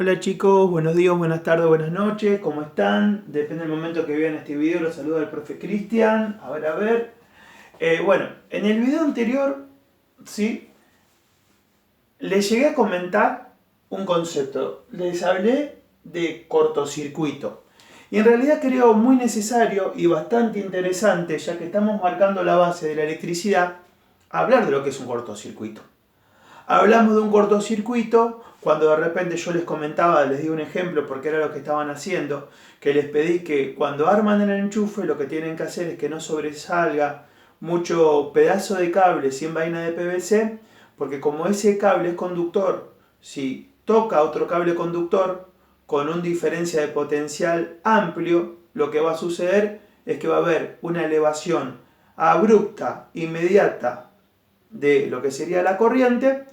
Hola chicos, buenos días, buenas tardes, buenas noches, ¿cómo están? Depende del momento que vean este video, los saluda el profe Cristian. A ver. Bueno, en el video anterior, ¿sí? Les llegué a comentar un concepto. Les hablé de cortocircuito. Y en realidad creo muy necesario y bastante interesante, ya que estamos marcando la base de la electricidad, hablar de lo que es un cortocircuito. Hablamos de un cortocircuito cuando de repente yo les comentaba, les di un ejemplo porque era lo que estaban haciendo, que les pedí que cuando arman el enchufe lo que tienen que hacer es que no sobresalga mucho pedazo de cable sin vaina de PVC, porque como ese cable es conductor, si toca otro cable conductor con una diferencia de potencial amplio, lo que va a suceder es que va a haber una elevación abrupta, inmediata de lo que sería la corriente,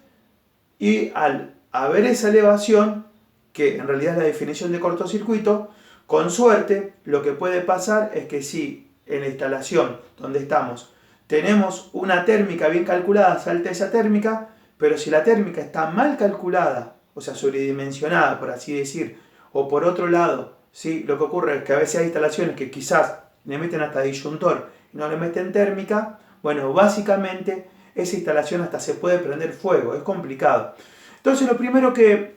y al haber esa elevación, que en realidad es la definición de cortocircuito, con suerte lo que puede pasar es que si en la instalación donde estamos tenemos una térmica bien calculada, salte esa térmica, pero si la térmica está mal calculada, o sea, sobredimensionada, por así decir, o por otro lado, ¿sí? Lo que ocurre es que a veces hay instalaciones que quizás le meten hasta disyuntor y no le meten térmica. Bueno, básicamente esa instalación hasta se puede prender fuego, es complicado. Entonces lo primero que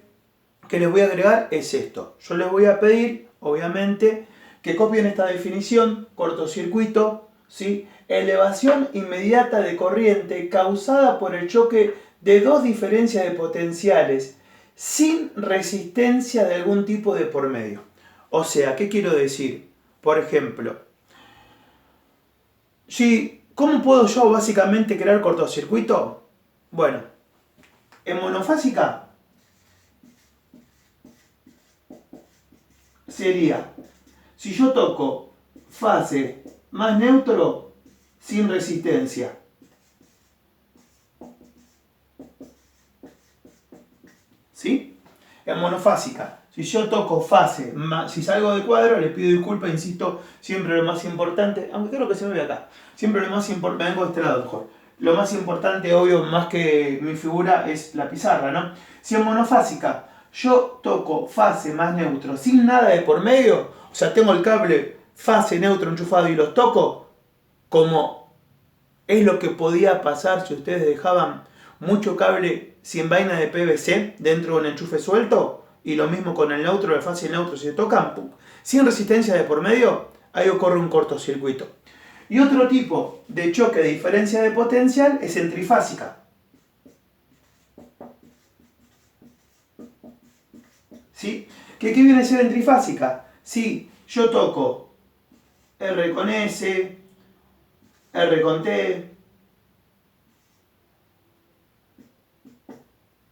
les voy a agregar es esto. Yo les voy a pedir, obviamente, que copien esta definición, cortocircuito, ¿sí? Elevación inmediata de corriente causada por el choque de dos diferencias de potenciales sin resistencia de algún tipo de por medio. O sea, ¿qué quiero decir? Por ejemplo, ¿cómo puedo yo básicamente crear cortocircuito? Bueno, en monofásica sería, si yo toco fase más neutro sin resistencia, ¿sí? En monofásica, si yo toco fase, si salgo de cuadro, les pido disculpas, insisto, siempre lo más importante, aunque creo que se me ve acá, siempre lo más importante, me vengo de este lado mejor, lo más importante, obvio, más que mi figura, es la pizarra, ¿no? Si en monofásica yo toco fase más neutro sin nada de por medio, o sea, tengo el cable fase neutro enchufado y los toco, como es lo que podía pasar si ustedes dejaban mucho cable sin vaina de PVC dentro de un enchufe suelto, y lo mismo con el neutro, el fase y el neutro, si se tocan, ¡pum!, sin resistencia de por medio, ahí ocurre un cortocircuito. Y otro tipo de choque de diferencia de potencial es en trifásica. ¿Sí? ¿Qué viene a ser en trifásica? Si yo toco R con S, R con T,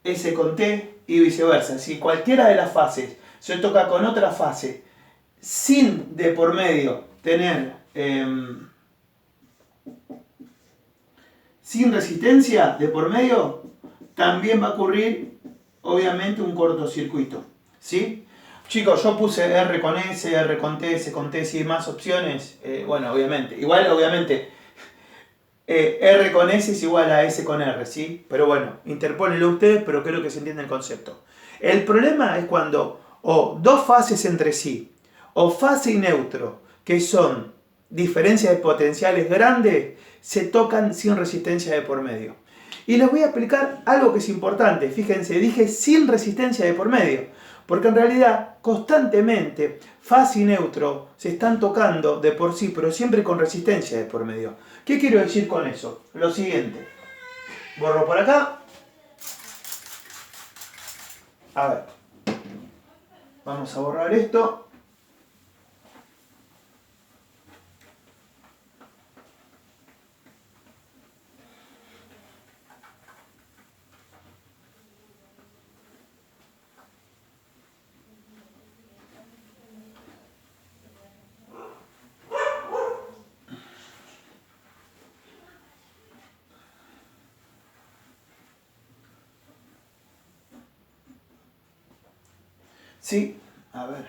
S con T y viceversa. Si cualquiera de las fases se toca con otra fase sin de por medio tener sin resistencia de por medio, también va a ocurrir obviamente un cortocircuito. ¿Sí? Chicos, yo puse R con S, R con T, S con T, si hay más opciones, bueno, obviamente. Igual, obviamente, R con S es igual a S con R, ¿sí? Pero bueno, interpónenlo ustedes, pero creo que se entiende el concepto. El problema es cuando o dos fases entre sí, o fase y neutro, que son diferencias de potenciales grandes, se tocan sin resistencia de por medio. Y les voy a explicar algo que es importante. Fíjense, dije sin resistencia de por medio, porque en realidad constantemente fase y neutro se están tocando de por sí, pero siempre con resistencia de por medio. ¿Qué quiero decir con eso? Lo siguiente. Borro por acá. A ver. Vamos a borrar esto. Sí, a ver.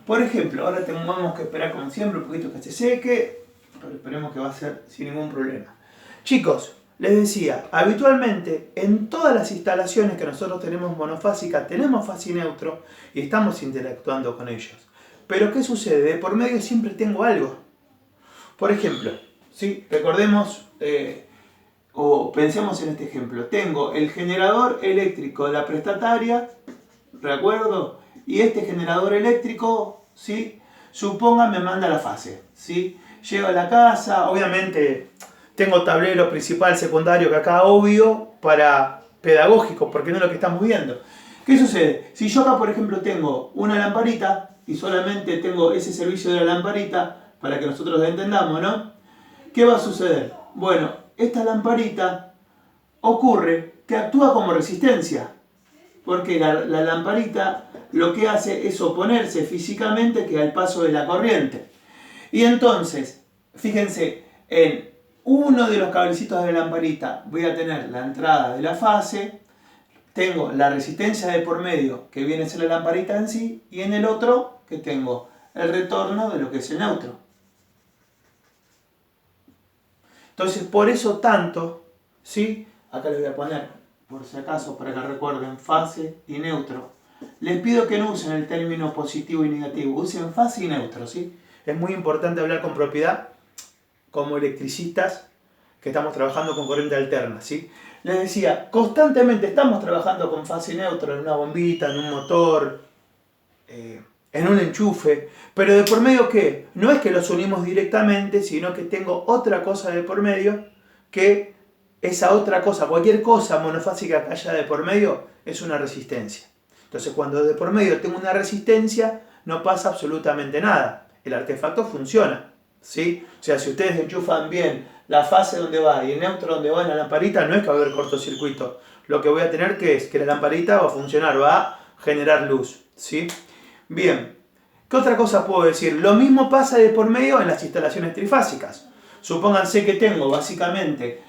Por ejemplo, ahora tenemos que esperar como siempre un poquito que se seque, pero esperemos que va a ser sin ningún problema. Chicos, les decía, habitualmente en todas las instalaciones que nosotros tenemos monofásica, tenemos fase y neutro y estamos interactuando con ellos. Pero ¿qué sucede? De por medio siempre tengo algo. Por ejemplo, ¿sí? Recordemos o pensemos en este ejemplo. Tengo el generador eléctrico de la prestataria, ¿de acuerdo? Y este generador eléctrico, ¿sí? Suponga me manda la fase, ¿sí? Llego a la casa, obviamente tengo tablero principal, secundario, que acá obvio para pedagógico, porque no es lo que estamos viendo. ¿Qué sucede? Si yo acá, por ejemplo, tengo una lamparita y solamente tengo ese servicio de la lamparita, para que nosotros lo entendamos, ¿no? ¿Qué va a suceder? Bueno, esta lamparita ocurre que actúa como resistencia, porque la lamparita lo que hace es oponerse físicamente que al paso de la corriente. Y entonces, fíjense, en uno de los cablecitos de la lamparita voy a tener la entrada de la fase, tengo la resistencia de por medio que viene a ser la lamparita en sí, y en el otro que tengo el retorno de lo que es el neutro. Entonces, por eso tanto, ¿sí? Acá les voy a poner, por si acaso, para que recuerden, fase y neutro. Les pido que no usen el término positivo y negativo, usen fase y neutro, ¿sí? Es muy importante hablar con propiedad, como electricistas que estamos trabajando con corriente alterna, ¿sí? Les decía, constantemente estamos trabajando con fase y neutro en una bombita, en un motor, en un enchufe, pero de por medio ¿qué? No es que los unimos directamente, sino que tengo otra cosa de por medio, que esa otra cosa, cualquier cosa monofásica que haya de por medio, es una resistencia. Entonces cuando de por medio tengo una resistencia, no pasa absolutamente nada. El artefacto funciona, ¿sí? O sea, si ustedes enchufan bien la fase donde va y el neutro donde va en la lamparita, no es que va a haber cortocircuito. Lo que voy a tener que es que la lamparita va a funcionar, va a generar luz, ¿sí? Bien, ¿qué otra cosa puedo decir? Lo mismo pasa de por medio en las instalaciones trifásicas. Supónganse que tengo básicamente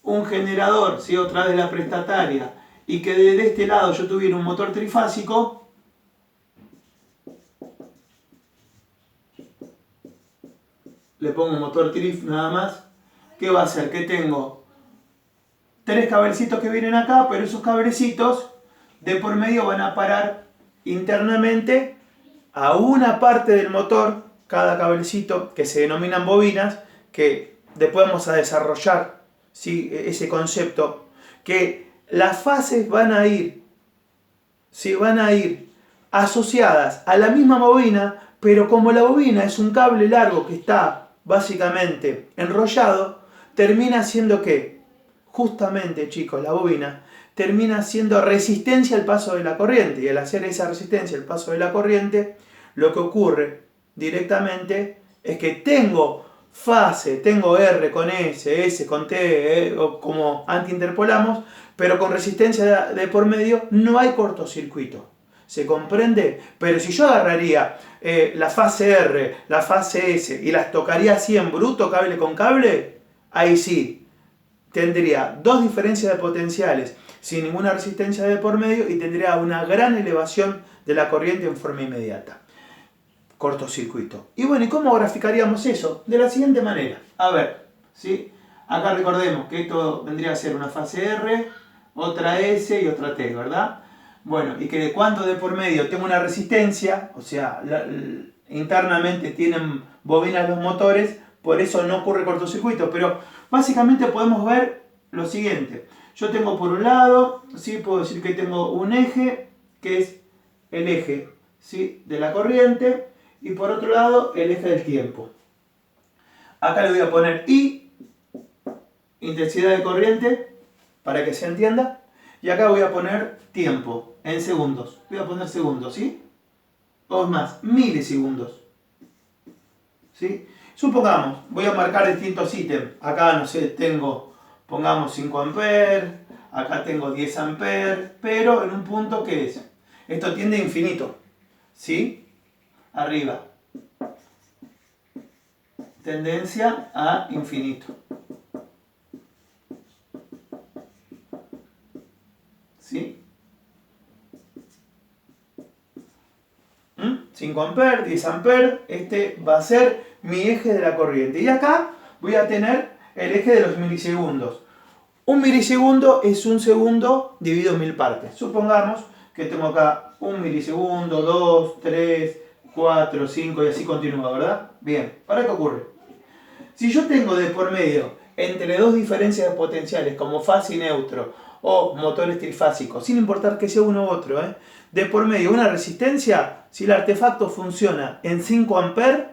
un generador, ¿sí? Otra vez la prestataria, y que de este lado yo tuviera un motor trifásico. Le pongo motor trif nada más. ¿Qué va a hacer? Que tengo 3 cablecitos que vienen acá, pero esos cablecitos de por medio van a parar internamente a una parte del motor, cada cablecito, que se denominan bobinas, que después vamos a desarrollar, ¿sí? Ese concepto, que las fases van a ir, ¿sí? Van a ir asociadas a la misma bobina, pero como la bobina es un cable largo que está básicamente enrollado, termina siendo que, justamente chicos, la bobina termina siendo resistencia al paso de la corriente, y al hacer esa resistencia al paso de la corriente, lo que ocurre directamente es que tengo fase, tengo R con S con T, o como antiinterpolamos, pero con resistencia de por medio no hay cortocircuito. ¿Se comprende? Pero si yo agarraría la fase R, la fase S y las tocaría así en bruto, cable con cable, ahí sí, tendría dos diferencias de potenciales sin ninguna resistencia de por medio y tendría una gran elevación de la corriente en forma inmediata. Cortocircuito. Y bueno, ¿y cómo graficaríamos eso? De la siguiente manera. A ver, ¿sí? Acá recordemos que esto vendría a ser una fase R, otra S y otra T, ¿verdad? Bueno, y que de cuánto de por medio tengo una resistencia, o sea, internamente tienen bobinas los motores, por eso no ocurre cortocircuito, pero básicamente podemos ver lo siguiente. Yo tengo por un lado, ¿sí? Puedo decir que tengo un eje, que es el eje, ¿sí? De la corriente, y por otro lado el eje del tiempo. Acá le voy a poner I, intensidad de corriente, para que se entienda, y acá voy a poner tiempo, en segundos. Voy a poner segundos, ¿sí? O más, milisegundos, ¿sí? Supongamos, voy a marcar distintos ítems. Acá, no sé, tengo, pongamos 5 amperes, acá tengo 10 amperes, pero en un punto que es, esto tiende a infinito, ¿sí? Arriba. Tendencia a infinito. ¿Sí? 5 amperes, 10 amperes, este va a ser mi eje de la corriente. Y acá voy a tener el eje de los milisegundos. Un milisegundo es un segundo dividido en 1000 partes. Supongamos que tengo acá 1 milisegundo, 2, 3, 4, 5 y así continúa, ¿verdad? Bien, ¿para qué ocurre? Si yo tengo de por medio entre dos diferencias de potenciales como fase y neutro o motores trifásicos, sin importar que sea uno u otro, de por medio una resistencia, si el artefacto funciona en 5 amperes,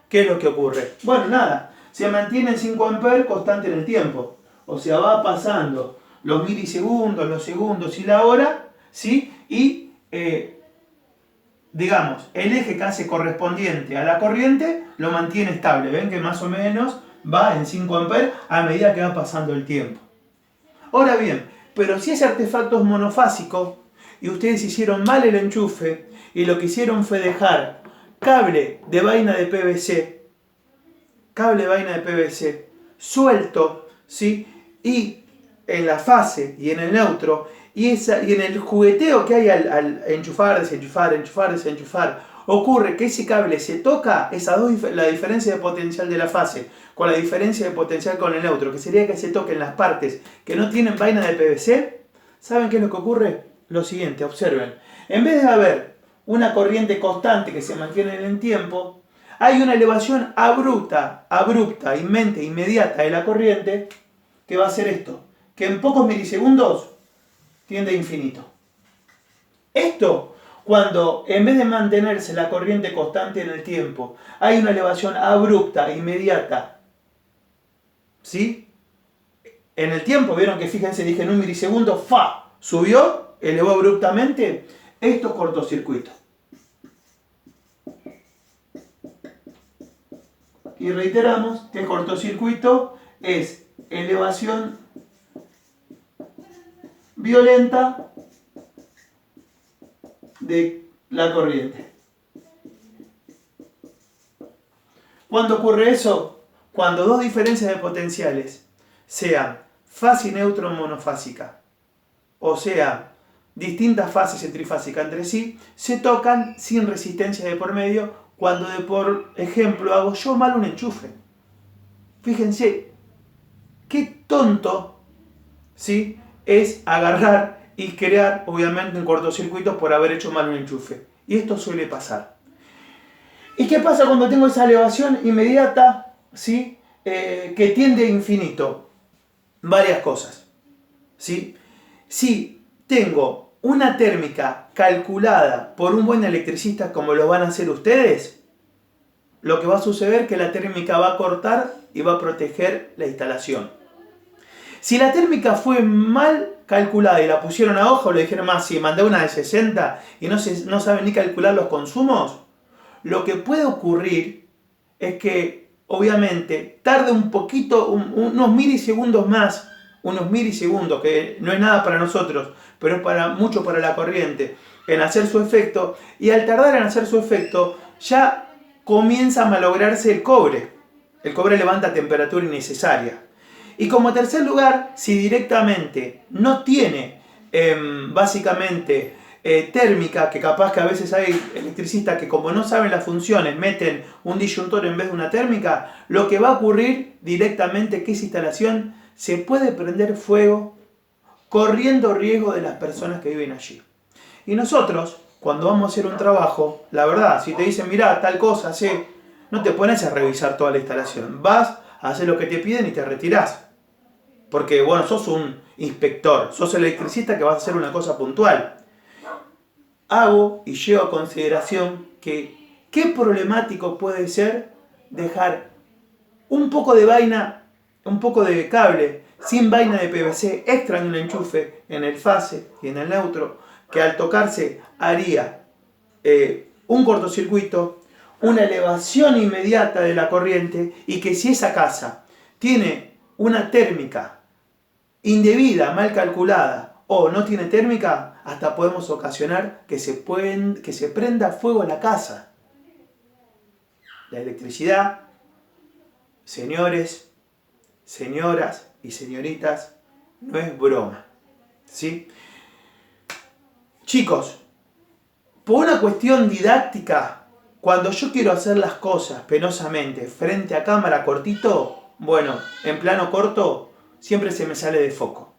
¿qué es lo que ocurre? Bueno, nada, se mantiene en 5 amperes constante en el tiempo. O sea, va pasando los milisegundos, los segundos y la hora, ¿sí? Y, digamos, el eje que hace correspondiente a la corriente lo mantiene estable. Ven que más o menos va en 5 amperes a medida que va pasando el tiempo. Ahora bien, pero si ese artefacto es monofásico y ustedes hicieron mal el enchufe y lo que hicieron fue dejar cable de vaina de PVC suelto, ¿sí? Y en la fase y en el neutro y en el jugueteo que hay al enchufar, desenchufar, ocurre que ese cable se toca la diferencia de potencial de la fase con la diferencia de potencial con el neutro, que sería que se toquen las partes que no tienen vaina de PVC. ¿Saben qué es lo que ocurre? Lo siguiente, observen. En vez de haber una corriente constante que se mantiene en el tiempo, hay una elevación abrupta, inmediata de la corriente, que va a hacer esto, que en pocos milisegundos tiende a infinito. Esto, cuando en vez de mantenerse la corriente constante en el tiempo, hay una elevación abrupta, inmediata, ¿sí? En el tiempo, vieron que, fíjense, dije en un milisegundo, ¡fa! Subió, elevó abruptamente, esto es cortocircuito. Y reiteramos que el cortocircuito es elevación violenta de la corriente. ¿Cuándo ocurre eso? Cuando dos diferencias de potenciales sean fase y neutro monofásica, o sea, distintas fases trifásicas entre sí, se tocan sin resistencia de por medio, cuando de por ejemplo hago yo mal un enchufe. Fíjense, qué tonto, ¿sí?, es agarrar y crear, obviamente, un cortocircuito por haber hecho mal un enchufe. Y esto suele pasar. ¿Y qué pasa cuando tengo esa elevación inmediata, ¿sí?, que tiende a infinito? Varias cosas, ¿sí? Si tengo una térmica calculada por un buen electricista como lo van a hacer ustedes, lo que va a suceder es que la térmica va a cortar y va a proteger la instalación. Si la térmica fue mal calculada y la pusieron a ojo, le dijeron más, si mandé una de 60 y no saben ni calcular los consumos, lo que puede ocurrir es que, obviamente, tarde un poquito, unos milisegundos más, que no es nada para nosotros, pero es mucho para la corriente, en hacer su efecto, y al tardar en hacer su efecto, ya comienza a malograrse el cobre. El cobre levanta temperatura innecesaria. Y como tercer lugar, si directamente no tiene, básicamente, térmica, que capaz que a veces hay electricistas que como no saben las funciones meten un disyuntor en vez de una térmica, lo que va a ocurrir directamente es que esa instalación se puede prender fuego corriendo riesgo de las personas que viven allí. Y nosotros, cuando vamos a hacer un trabajo, la verdad, si te dicen, mirá, tal cosa, no te pones a revisar toda la instalación. Vas a hacer lo que te piden y te retirás. Porque, bueno, sos un inspector, sos el electricista que vas a hacer una cosa puntual. Hago y llevo a consideración que qué problemático puede ser dejar un poco de vaina, un poco de cable sin vaina de PVC extra en un enchufe en el fase y en el neutro, que al tocarse haría un cortocircuito, una elevación inmediata de la corriente, y que si esa casa tiene una térmica indebida, mal calculada, o no tiene térmica, hasta podemos ocasionar que se prenda fuego en la casa. La electricidad, señores, señoras y señoritas, no es broma, ¿sí? Chicos, por una cuestión didáctica, cuando yo quiero hacer las cosas penosamente frente a cámara cortito, bueno, en plano corto, siempre se me sale de foco.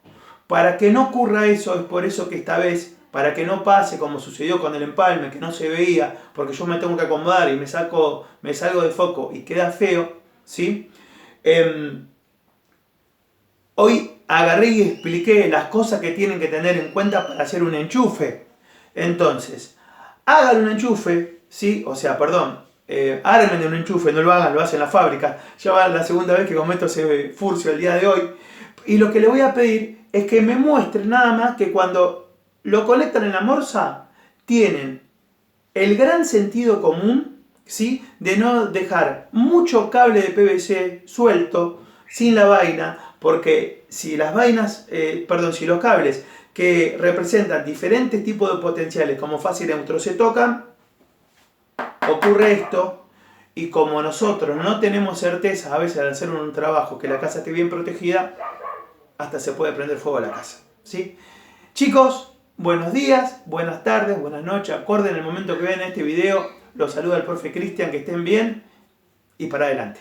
Para que no ocurra eso, es por eso que esta vez, para que no pase como sucedió con el empalme, que no se veía, porque yo me tengo que acomodar y me salgo de foco y queda feo, ¿sí? Hoy agarré y expliqué las cosas que tienen que tener en cuenta para hacer un enchufe. Entonces, hagan un enchufe, ¿sí? O sea, perdón, armen un enchufe, no lo hagan, lo hacen en la fábrica. Ya va la segunda vez que cometo ese furcio el día de hoy. Y lo que le voy a pedir es que me muestren nada más que cuando lo conectan en la morsa, tienen el gran sentido común, ¿sí? De no dejar mucho cable de PVC suelto, sin la vaina, porque si las vainas, si los cables que representan diferentes tipos de potenciales como fase y neutro se tocan, ocurre esto, y como nosotros no tenemos certeza a veces al hacer un trabajo que la casa esté bien protegida, hasta se puede prender fuego a la casa, ¿sí? Chicos, buenos días, buenas tardes, buenas noches, acorden el momento que vean este video, los saluda el profe Cristian, que estén bien y para adelante.